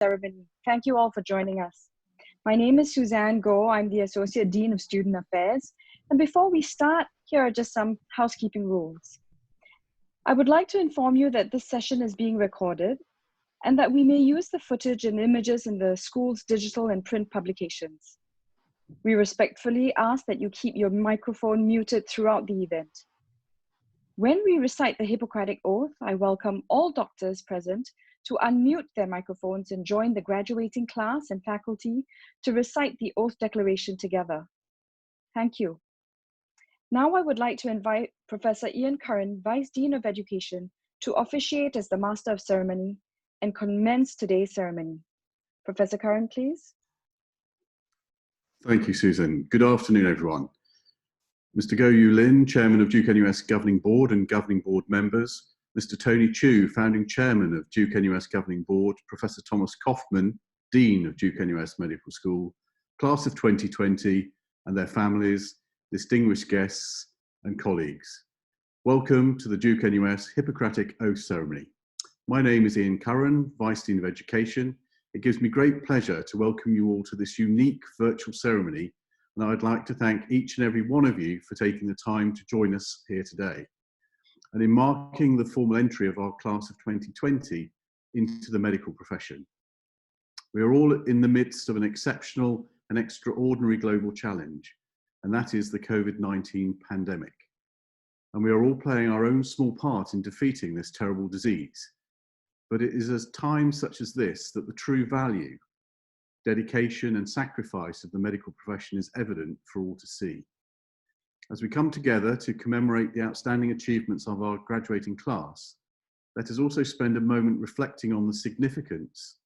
ceremony. Thank you all for joining us. My name is Suzanne Goh. I'm the Associate Dean of Student Affairs. And before we start, here are just some housekeeping rules. I would like to inform you that this session is being recorded and that we may use the footage and images in the school's digital and print publications. We respectfully ask that you keep your microphone muted throughout the event. When we recite the Hippocratic Oath, I welcome all doctors present to unmute their microphones and join the graduating class and faculty to recite the oath declaration together. Thank you. Now I would like to invite Professor Ian Curran, Vice Dean of Education, to officiate as the Master of Ceremony and commence today's ceremony. Professor Curran, please. Thank you, Susan. Good afternoon, everyone. Mr. Goh-Yu Lin, Chairman of Duke-NUS Governing Board and Governing Board members, Mr. Tony Chu, Founding Chairman of Duke-NUS Governing Board, Professor Thomas Kaufmann, Dean of Duke-NUS Medical School, Class of 2020 and their families, distinguished guests and colleagues. Welcome to the Duke-NUS Hippocratic Oath Ceremony. My name is Ian Curran, Vice Dean of Education. It gives me great pleasure to welcome you all to this unique virtual ceremony, and I'd like to thank each and every one of you for taking the time to join us here today. And in marking the formal entry of our class of 2020 into the medical profession. We are all in the midst of an exceptional and extraordinary global challenge, and that is the COVID-19 pandemic. And we are all playing our own small part in defeating this terrible disease. But it is at times such as this that the true value, dedication and sacrifice of the medical profession is evident for all to see. As we come together to commemorate the outstanding achievements of our graduating class, let us also spend a moment reflecting on the significance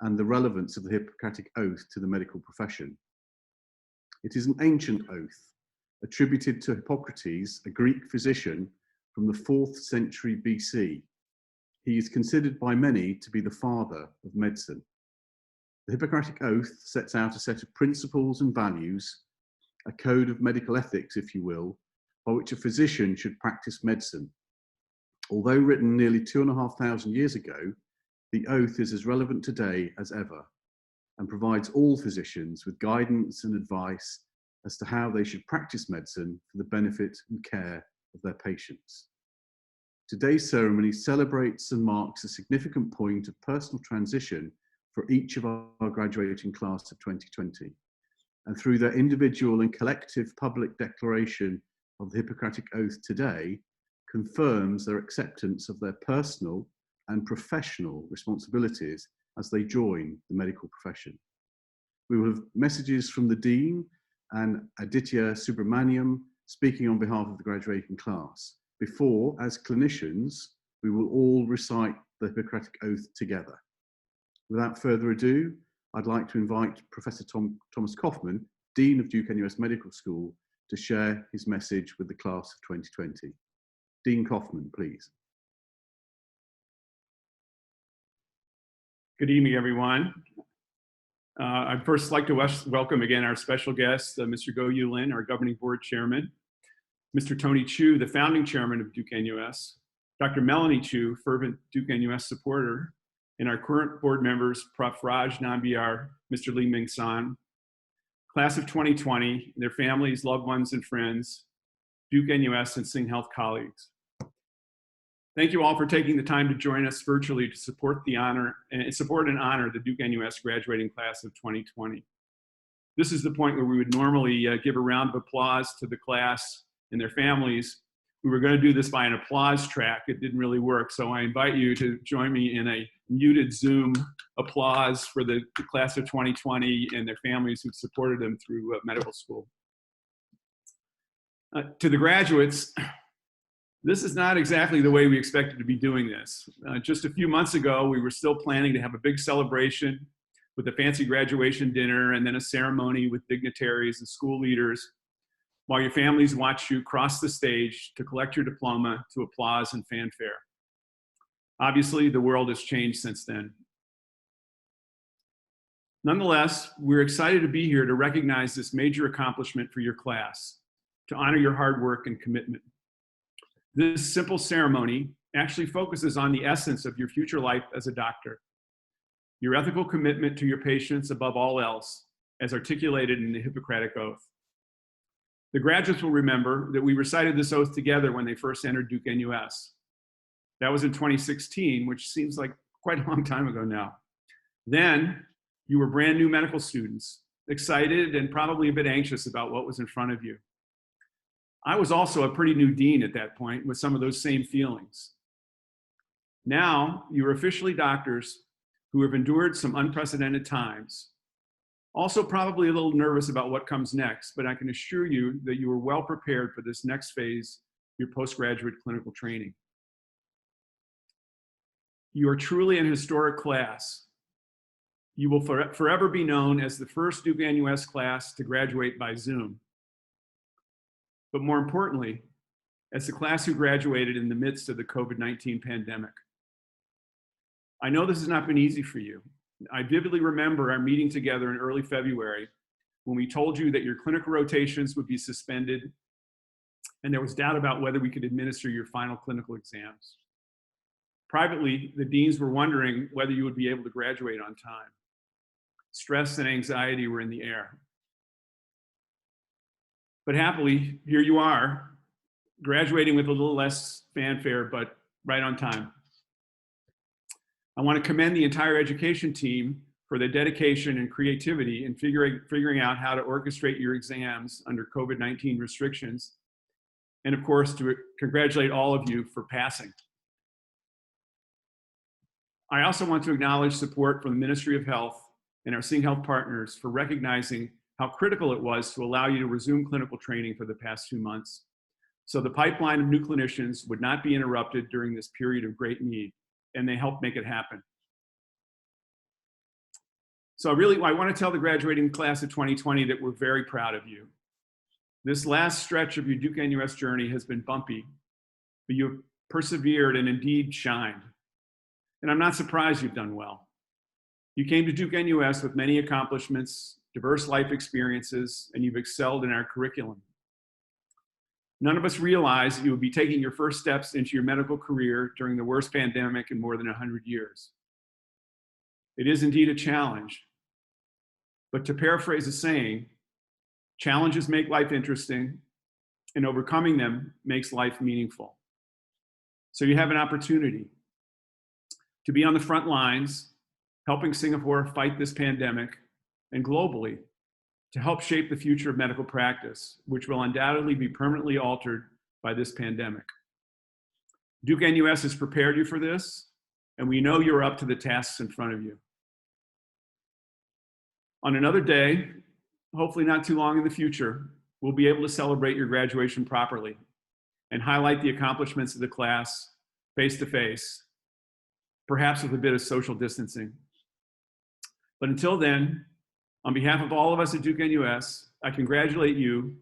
and the relevance of the Hippocratic Oath to the medical profession. It is an ancient oath attributed to Hippocrates, a Greek physician from the 4th century BC. He is considered by many to be the father of medicine. The Hippocratic Oath sets out a set of principles and values, a code of medical ethics, if you will, by which a physician should practice medicine. Although written nearly 2,500 years ago, the oath is as relevant today as ever and provides all physicians with guidance and advice as to how they should practice medicine for the benefit and care of their patients. Today's ceremony celebrates and marks a significant point of personal transition for each of our graduating class of 2020. And through their individual and collective public declaration of the Hippocratic Oath today, confirms their acceptance of their personal and professional responsibilities as they join the medical profession. We will have messages from the Dean and Aditya Subramaniam speaking on behalf of the graduating class, before, as clinicians, we will all recite the Hippocratic Oath together. Without further ado, I'd like to invite Professor Thomas Kaufmann, Dean of Duke-NUS Medical School, to share his message with the class of 2020. Dean Kaufmann, please. Good evening, everyone. I'd first like to welcome again our special guest, Mr. Goh-Yu Lin, our Governing Board Chairman, Mr. Tony Chu, the Founding Chairman of Duke-NUS, Dr. Melanie Chu, fervent Duke-NUS supporter, and our current board members, Prof. Raj Nambiar, Mr. Lee Ming San, class of 2020, their families, loved ones, and friends, Duke-NUS and Sing Health colleagues. Thank you all for taking the time to join us virtually to support and honor the Duke-NUS graduating class of 2020. This is the point where we would normally give a round of applause to the class and their families. We were going to do this by an applause track. It didn't really work, so I invite you to join me in a muted Zoom applause for the class of 2020 and their families who've supported them through medical school. To the graduates, this is not exactly the way we expected to be doing this. Just a few months ago, we were still planning to have a big celebration with a fancy graduation dinner and then a ceremony with dignitaries and school leaders, while your families watch you cross the stage to collect your diploma to applause and fanfare. Obviously, the world has changed since then. Nonetheless, we're excited to be here to recognize this major accomplishment for your class, to honor your hard work and commitment. This simple ceremony actually focuses on the essence of your future life as a doctor. your ethical commitment to your patients above all else, as articulated in the Hippocratic Oath. The graduates will remember that we recited this oath together when they first entered Duke-NUS. That was in 2016, which seems like quite a long time ago now. Then you were brand new medical students, excited and probably a bit anxious about what was in front of you. I was also a pretty new dean at that point with some of those same feelings. Now you are officially doctors who have endured some unprecedented times. Also probably a little nervous about what comes next, but I can assure you that you are well prepared for this next phase, your postgraduate clinical training. You are truly an historic class. You will forever be known as the first Duke-NUS class to graduate by Zoom. But more importantly, as the class who graduated in the midst of the COVID-19 pandemic. I know this has not been easy for you. I vividly remember our meeting together in early February when we told you that your clinical rotations would be suspended and there was doubt about whether we could administer your final clinical exams. Privately, the deans were wondering whether you would be able to graduate on time. Stress and anxiety were in the air. But happily, here you are, graduating with a little less fanfare, but right on time. I want to commend the entire education team for their dedication and creativity in figuring out how to orchestrate your exams under COVID-19 restrictions. And of course, to congratulate all of you for passing. I also want to acknowledge support from the Ministry of Health and our Sing Health partners for recognizing how critical it was to allow you to resume clinical training for the past 2 months, so the pipeline of new clinicians would not be interrupted during this period of great need, and they helped make it happen. So I want to tell the graduating class of 2020 that we're very proud of you. This last stretch of your Duke-NUS journey has been bumpy, but you've persevered and indeed shined. And I'm not surprised you've done well. You came to Duke-NUS with many accomplishments, diverse life experiences, and you've excelled in our curriculum. None of us realized that you would be taking your first steps into your medical career during the worst pandemic in more than 100 years. It is indeed a challenge, but to paraphrase a saying, challenges make life interesting, and overcoming them makes life meaningful. So you have an opportunity to be on the front lines, helping Singapore fight this pandemic, and globally, to help shape the future of medical practice, which will undoubtedly be permanently altered by this pandemic. Duke-NUS has prepared you for this, and we know you're up to the tasks in front of you. On another day, hopefully not too long in the future, we'll be able to celebrate your graduation properly and highlight the accomplishments of the class face-to-face, perhaps with a bit of social distancing. But until then, on behalf of all of us at Duke-NUS, I congratulate you,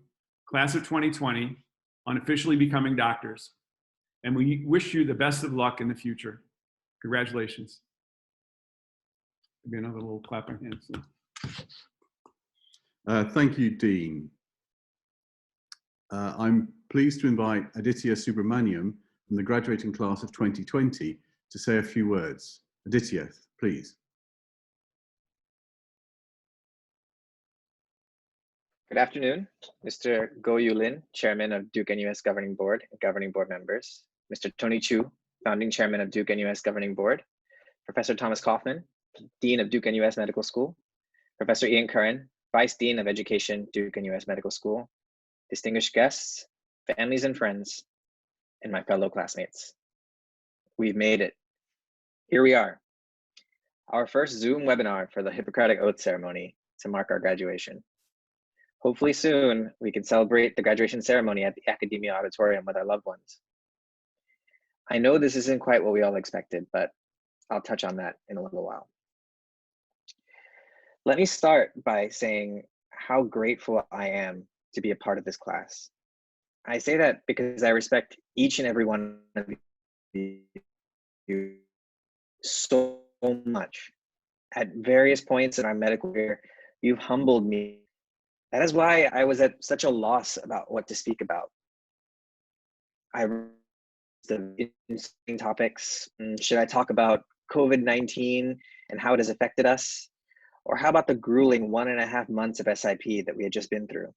class of 2020, on officially becoming doctors. And we wish you the best of luck in the future. Congratulations. Maybe another little clapping hands. Thank you, Dean. I'm pleased to invite Aditya Subramaniam from the graduating class of 2020 to say a few words. Aditya, please. Good afternoon, Mr. Goh Yu Lin, Chairman of Duke-NUS Governing Board and Governing Board members, Mr. Tony Chu, Founding Chairman of Duke-NUS Governing Board, Professor Thomas Kaufman, Dean of Duke-NUS Medical School, Professor Ian Curran, Vice Dean of Education, Duke-NUS Medical School, distinguished guests, families and friends, and my fellow classmates. We've made it. Here we are, our first Zoom webinar for the Hippocratic Oath ceremony to mark our graduation. Hopefully soon, we can celebrate the graduation ceremony at the Academia Auditorium with our loved ones. I know this isn't quite what we all expected, but I'll touch on that in a little while. Let me start by saying how grateful I am to be a part of this class. I say that because I respect each and every one of you so much. At various points in our medical career, you've humbled me. That is why I was at such a loss about what to speak about. The interesting topics. Should I talk about COVID-19 and how it has affected us? Or how about the grueling 1.5 months of SIP that we had just been through?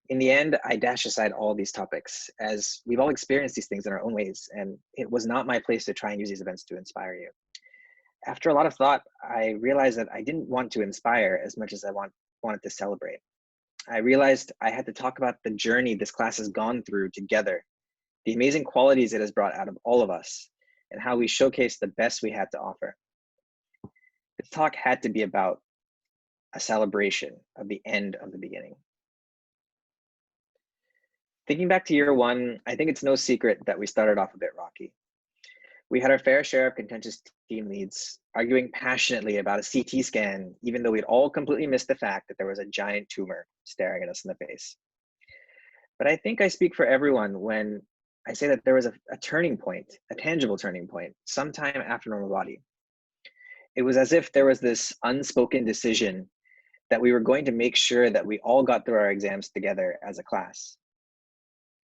In the end, I dashed aside all these topics, as we've all experienced these things in our own ways, and it was not my place to try and use these events to inspire you. After a lot of thought, I realized that I didn't want to inspire as much as I wanted to celebrate. I realized I had to talk about the journey this class has gone through together, the amazing qualities it has brought out of all of us, and how we showcased the best we had to offer. This talk had to be about a celebration of the end of the beginning. Thinking back to year one, I think it's no secret that we started off a bit rocky. We had our fair share of contentious team leads, arguing passionately about a CT scan, even though we'd all completely missed the fact that there was a giant tumor staring at us in the face. But I think I speak for everyone when I say that there was a turning point, a tangible turning point, sometime after normal body. It was as if there was this unspoken decision that we were going to make sure that we all got through our exams together as a class.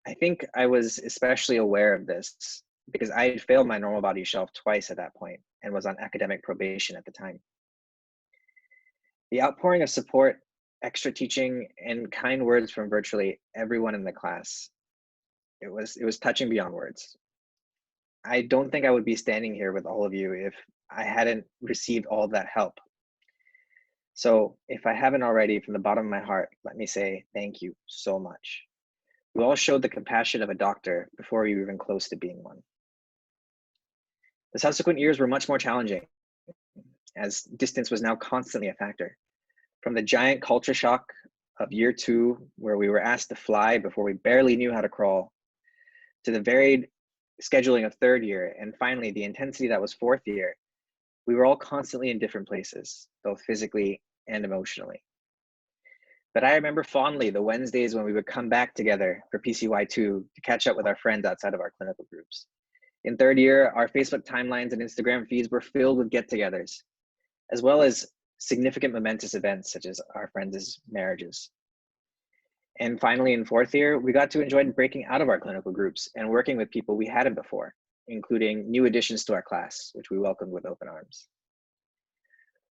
I think I was especially aware of this because I had failed my normal body shelf twice at that point and was on academic probation at the time. The outpouring of support, extra teaching, and kind words from virtually everyone in the class, it was touching beyond words. I don't think I would be standing here with all of you if I hadn't received all of that help. So if I haven't already, from the bottom of my heart, let me say thank you so much. You all showed the compassion of a doctor before you were even close to being one. The subsequent years were much more challenging, as distance was now constantly a factor. From the giant culture shock of year two, where we were asked to fly before we barely knew how to crawl, to the varied scheduling of third year, and finally the intensity that was fourth year, we were all constantly in different places, both physically and emotionally. But I remember fondly the Wednesdays when we would come back together for PCY2 to catch up with our friends outside of our clinical groups. In third year, our Facebook timelines and Instagram feeds were filled with get-togethers, as well as significant momentous events such as our friends' marriages. And finally, in fourth year, we got to enjoy breaking out of our clinical groups and working with people we hadn't before, including new additions to our class, which we welcomed with open arms.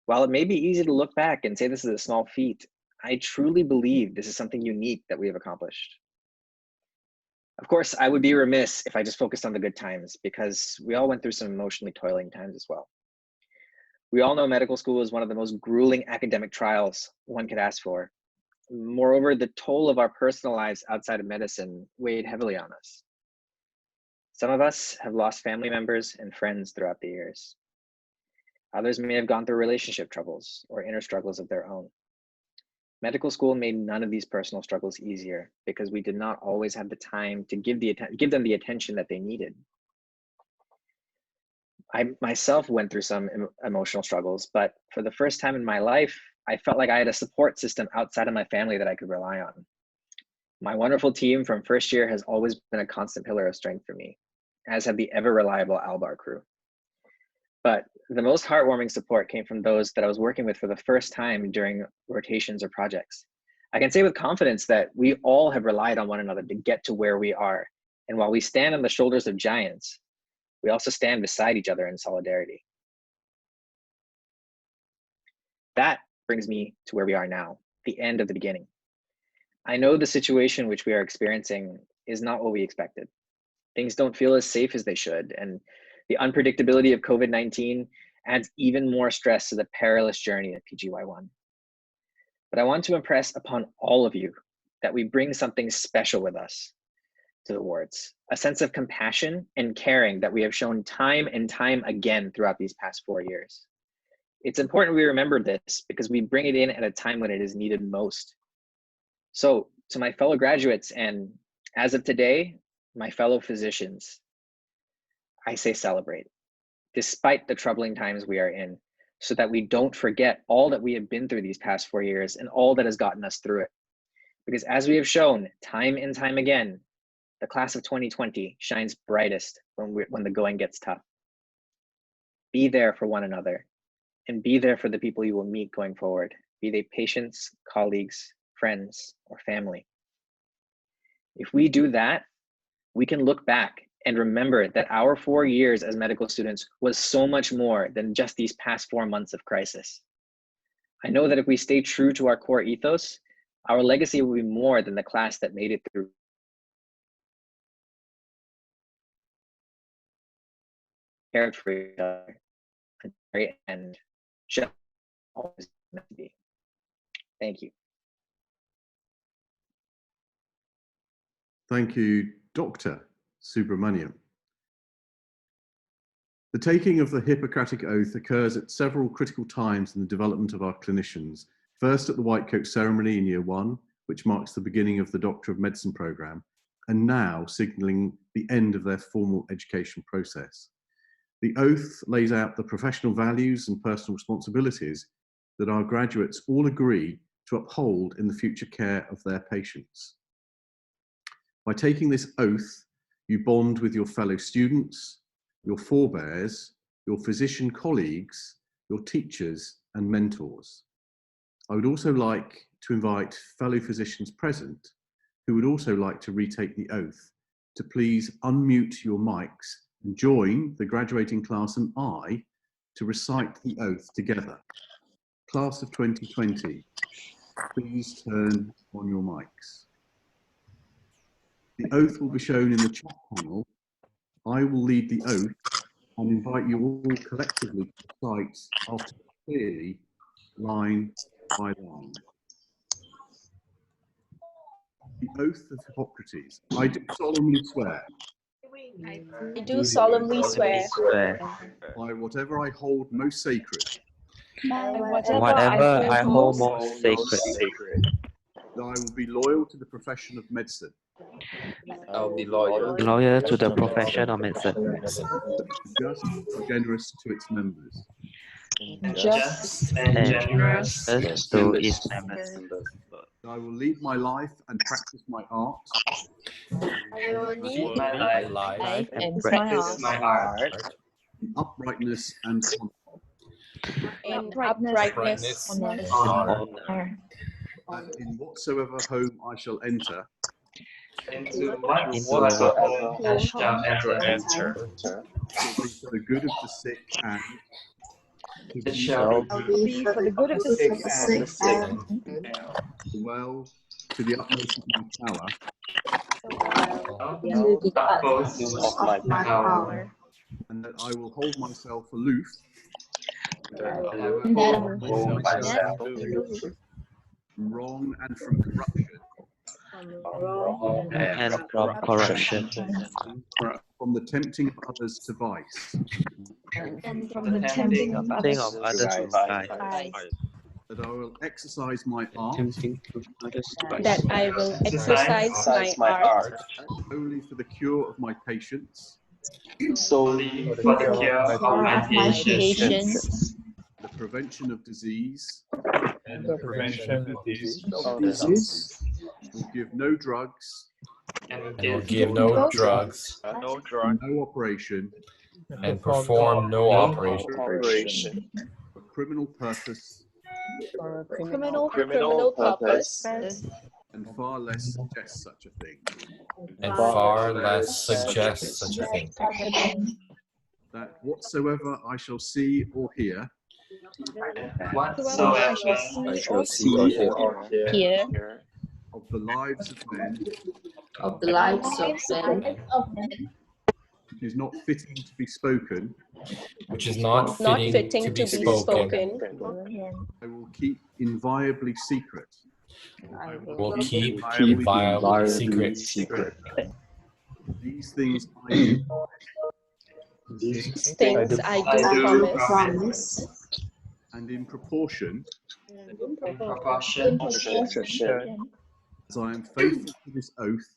While it may be easy to look back and say this is a small feat, I truly believe this is something unique that we have accomplished. Of course, I would be remiss if I just focused on the good times, because we all went through some emotionally toiling times as well. We all know medical school is one of the most grueling academic trials one could ask for. Moreover, the toll of our personal lives outside of medicine weighed heavily on us. Some of us have lost family members and friends throughout the years. Others may have gone through relationship troubles or inner struggles of their own. Medical school made none of these personal struggles easier because we did not always have the time to give them the attention that they needed. I myself went through some emotional struggles, but for the first time in my life, I felt like I had a support system outside of my family that I could rely on. My wonderful team from first year has always been a constant pillar of strength for me, as have the ever reliable Albar crew. But the most heartwarming support came from those that I was working with for the first time during rotations or projects. I can say with confidence that we all have relied on one another to get to where we are. And while we stand on the shoulders of giants, we also stand beside each other in solidarity. That brings me to where we are now, the end of the beginning. I know the situation which we are experiencing is not what we expected. Things don't feel as safe as they should, and the unpredictability of COVID-19 adds even more stress to the perilous journey of PGY1. But I want to impress upon all of you that we bring something special with us to the wards, a sense of compassion and caring that we have shown time and time again throughout these past 4 years. It's important we remember this because we bring it in at a time when it is needed most. So to my fellow graduates and, as of today, my fellow physicians, I say celebrate, despite the troubling times we are in, so that we don't forget all that we have been through these past 4 years and all that has gotten us through it. Because as we have shown time and time again, the class of 2020 shines brightest when the going gets tough. Be there for one another and be there for the people you will meet going forward, be they patients, colleagues, friends, or family. If we do that, we can look back and remember that our 4 years as medical students was so much more than just these past 4 months of crisis. I know that if we stay true to our core ethos, our legacy will be more than the class that made it through. Cared for each other at the very end, just always meant to be. Thank you. Thank you, Dr. Subramaniam. The taking of the Hippocratic Oath occurs at several critical times in the development of our clinicians. First at the White Coat ceremony in year 1, which marks the beginning of the Doctor of Medicine programme, and now signalling the end of their formal education process. The oath lays out the professional values and personal responsibilities that our graduates all agree to uphold in the future care of their patients. By taking this oath, you bond with your fellow students, your forebears, your physician colleagues, your teachers and mentors. I would also like to invite fellow physicians present who would also like to retake the oath to please unmute your mics and join the graduating class and I to recite the oath together. Class of 2020, please turn on your mics. The oath will be shown in the chat panel. I will lead the oath and invite you all collectively to recite after clearly, line by line. The oath of Hippocrates. I do solemnly swear. I do solemnly swear. By whatever I hold most sacred. Whatever I hold most sacred. That I will be loyal to the profession of medicine. I'll be loyal To the profession of medicine. Just and generous to its members. Just and generous to its members. I will lead my life and practice my art. I will live my life and practice my art In uprightness and honor. that in whatsoever home I shall enter, Into whatsoever I shall enter, shall be for the good of the sick and it shall Be for the good of the sick and well to the utmost of my power, to the utmost of my power. and that I will hold myself aloof Hold myself aloof from wrong and from corruption, and from corruption. from the tempting of others to vice, and from the tempting of Think others. of others to die. that I will exercise my art That I will exercise my art solely for the cure of my patients, solely for the care of my patients, the prevention of disease, And the prevention of these will give no drugs, and will give no drugs, no operation and perform no operation for criminal purpose, criminal purpose and far less suggest such a thing. and far less suggest such a thing. That whatsoever I shall see or hear Whatsoever I shall see or here of the lives of men of the lives of men which is not fitting to be spoken, which is not fitting to be spoken, I will keep inviolably secret. will keep inviolably secret. These things I do, these things I do promise and in proportion as I am faithful to this oath,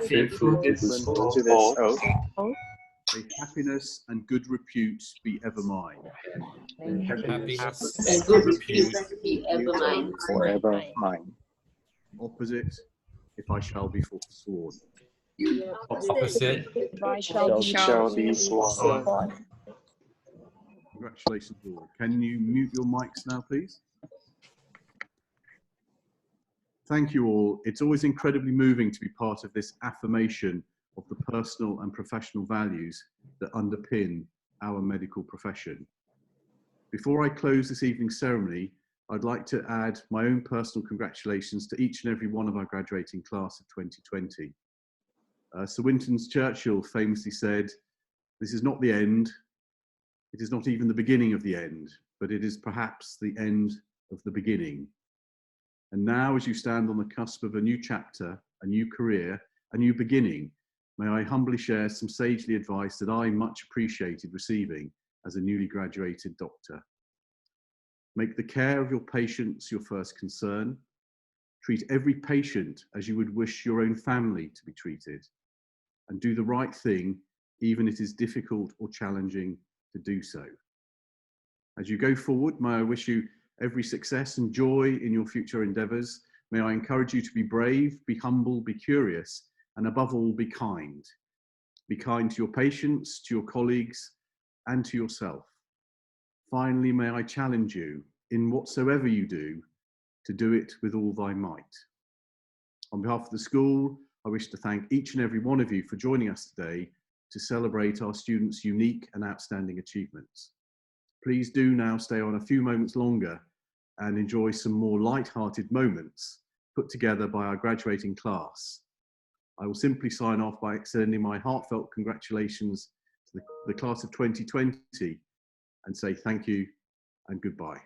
Faithful to this oath, may happiness and good repute be ever mine. happiness and good repute be ever mine. forever mine. Opposite, if I shall be forsworn. opposite, I Shall be sworn. Congratulations all. Can you mute your mics now, please? Thank you all. It's always incredibly moving to be part of this affirmation of the personal and professional values that underpin our medical profession. Before I close this evening's ceremony, I'd like to add my own personal congratulations to each and every one of our graduating class of 2020. Sir Winston Churchill famously said, "This is not the end, it is not even the beginning of the end, but it is perhaps the end of the beginning." And now, as you stand on the cusp of a new chapter, a new career, a new beginning, may I humbly share some sagely advice that I much appreciated receiving as a newly graduated doctor. Make the care of your patients your first concern. Treat every patient as you would wish your own family to be treated. And do the right thing, even if it is difficult or challenging to do so. As you go forward, may I wish you every success and joy in your future endeavours. May I encourage you to be brave, be humble, be curious, and above all, be kind. Be kind to your patients, to your colleagues, and to yourself. Finally, may I challenge you, in whatsoever you do, to do it with all thy might. On behalf of the school, I wish to thank each and every one of you for joining us today to celebrate our students' unique and outstanding achievements. Please do now stay on a few moments longer and enjoy some more light-hearted moments put together by our graduating class. I will simply sign off by extending my heartfelt congratulations to the class of 2020 and say thank you and goodbye.